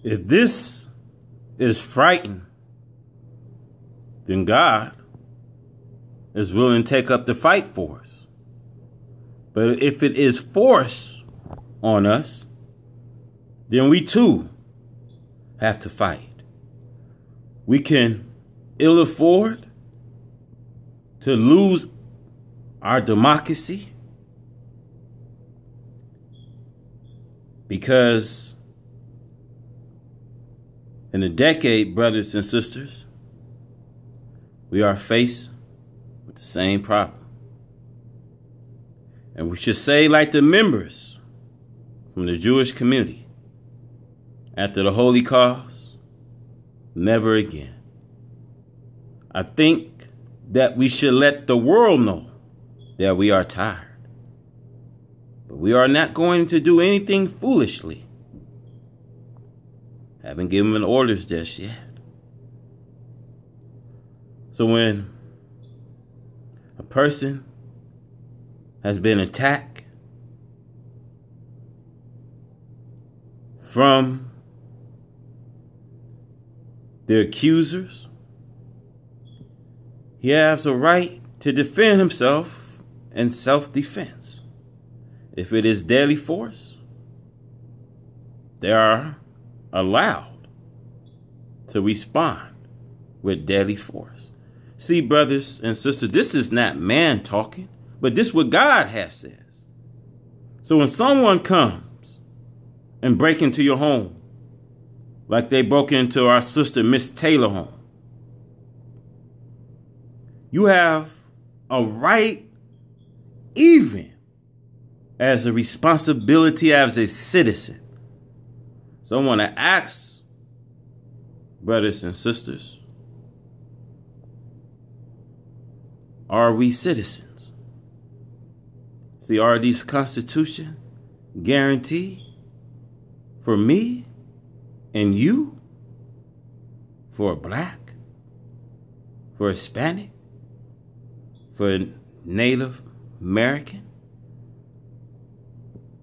If this is frightened, then God is willing to take up the fight for us. But if it is forced on us, then we too have to fight. We can ill afford to lose our democracy because in a decade, brothers and sisters, we are faced with the same problem. And we should say, like the members from the Jewish community after the Holy Cause, never again. I think that we should let the world know that we are tired. But we are not going to do anything foolishly. Haven't given orders just yet. So when a person has been attacked from the accusers, he has a right to defend himself in self-defense. If it is deadly force, they are allowed to respond with deadly force. See, brothers and sisters, this is not man talking, but this is what God has says. So when someone comes and break into your home, like they broke into our sister Miss Taylor home, you have a right, even as a responsibility as a citizen. So I want to ask brothers and sisters, are we citizens? See, are these Constitution guaranteed for me and you, for a black, for a Hispanic, for a Native American,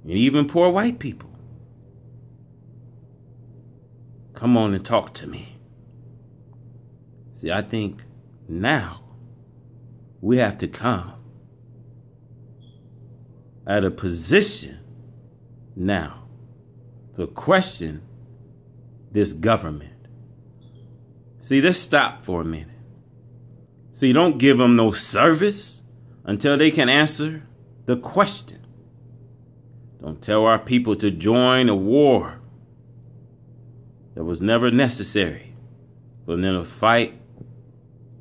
and even poor white people? Come on and talk to me. See, I think now we have to come at a position now to question this government. See, let's stop for a minute. See, don't give them no service until they can answer the question. Don't tell our people to join a war that was never necessary for them to fight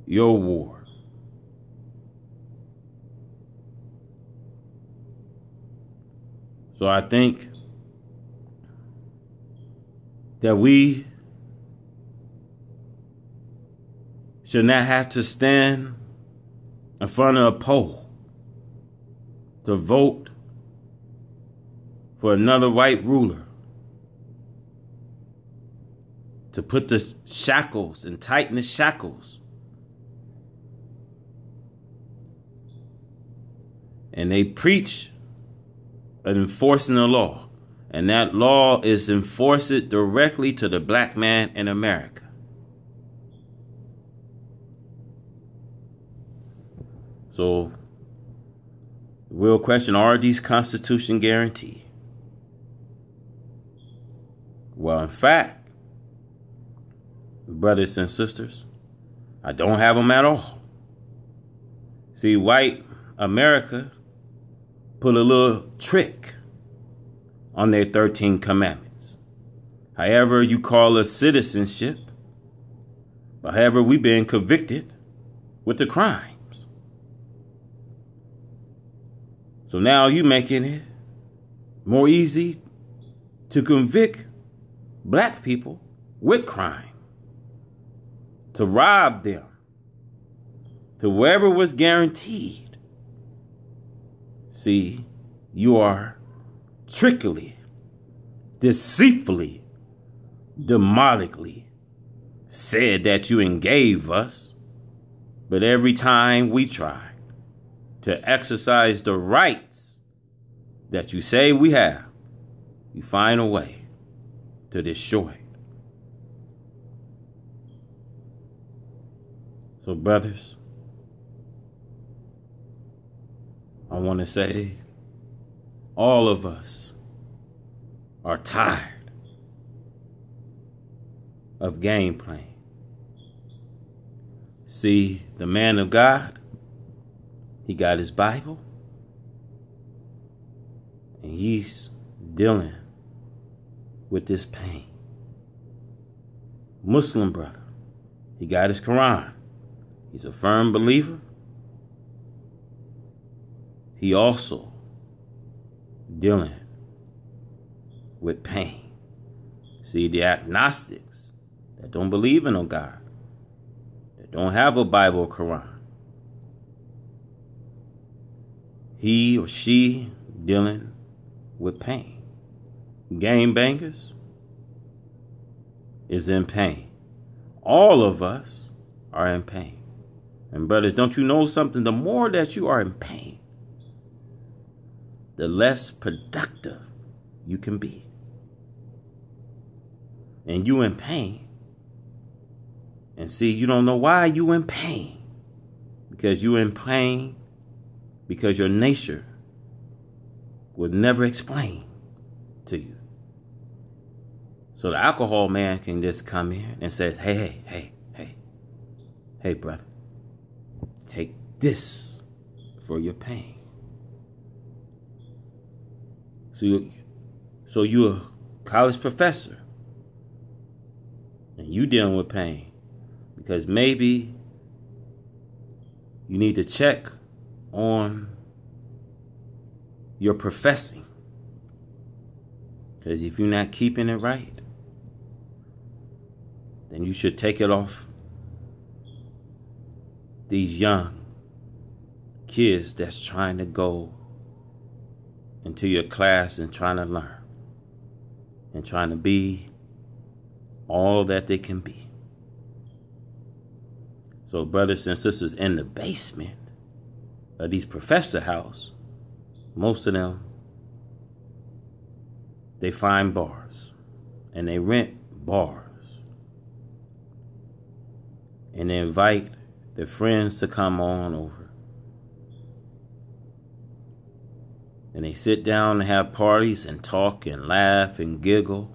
your war. So I think that we should not have to stand in front of a poll to vote for another white ruler to put the shackles and tighten the shackles. And they preach enforcing the law. And that law is enforced directly to the black man in America. So, the real question, are these Constitution guaranteed? Well, in fact, brothers and sisters, I don't have them at all. See, white America put a little trick on their 13 commandments. However you call us citizenship, but however we've been convicted with the crimes. So now you making it more easy to convict black people with crime, to rob them, to wherever was guaranteed. See, you are trickily, deceitfully, demonically said that you engave us, but every time we try to exercise the rights that you say we have, you find a way to destroy it. So, brothers, I want to say all of us are tired of game playing. See, the man of God, he got his Bible, and he's dealing with this pain. Muslim brother, he got his Quran. He's a firm believer. He also dealing with pain. See, the agnostics that don't believe in no God, that don't have a Bible or Quran, he or she dealing with pain. Game bangers is in pain. All of us are in pain. And brothers, don't you know something? The more that you are in pain, the less productive you can be. And you in pain. And see, you don't know why you in pain. Because you in pain because your nature would never explain to you. So the alcohol man can just come in and say, hey, brother, take this for your pain. So you're a college professor and you dealing with pain because maybe you need to check on your professing. Because if you're not keeping it right, then you should take it off these young kids that's trying to go into your class and trying to learn and trying to be all that they can be. So brothers and sisters, in the basement of these professor house, most of them, they find bars and they rent bars and they invite their friends to come on over. And they sit down and have parties and talk and laugh and giggle.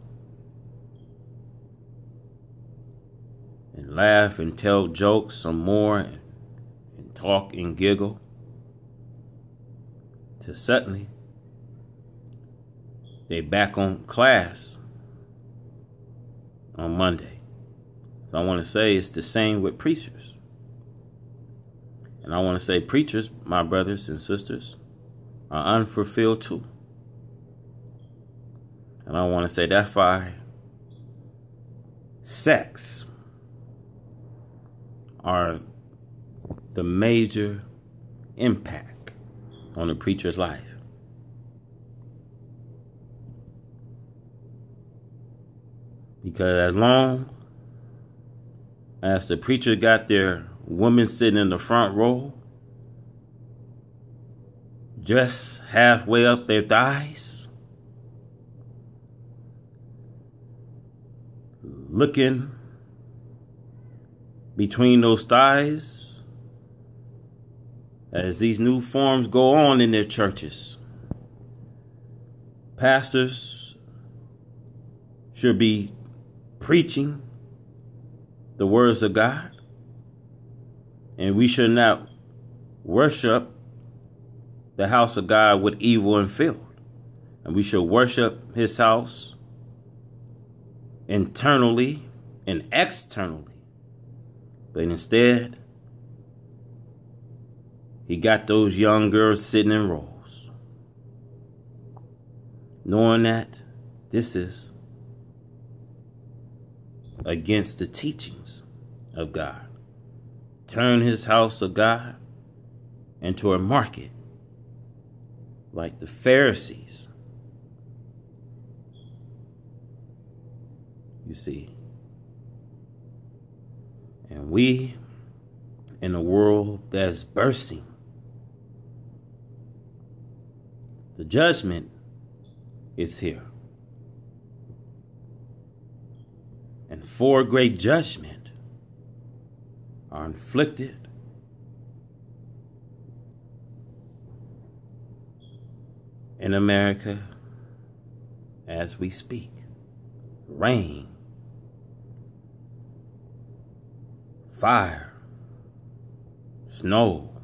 And laugh and tell jokes some more and talk and giggle. Till suddenly, they back on class on Monday. So I want to say it's the same with preachers. And I want to say preachers, my brothers and sisters, are unfulfilled too. And I want to say that's why sex are the major impact on the preacher's life. Because as long as the preacher got their woman sitting in the front row, just halfway up their thighs, looking between those thighs as these new forms go on in their churches. Pastors should be preaching the words of God, and we should not worship the house of God with evil and filth. And we should worship his house internally and externally. But instead, he got those young girls sitting in rows, knowing that this is against the teachings of God. Turn his house of God into a market like the Pharisees. You see. And we, in a world that's bursting, the judgment is here. And 4 great judgments are are inflicted in America as we speak. Rain, fire, snow,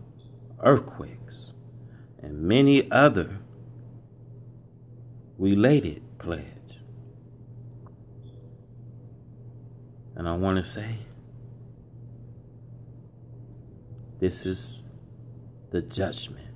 earthquakes, and many other related plagues. And I want to say, this is the judgment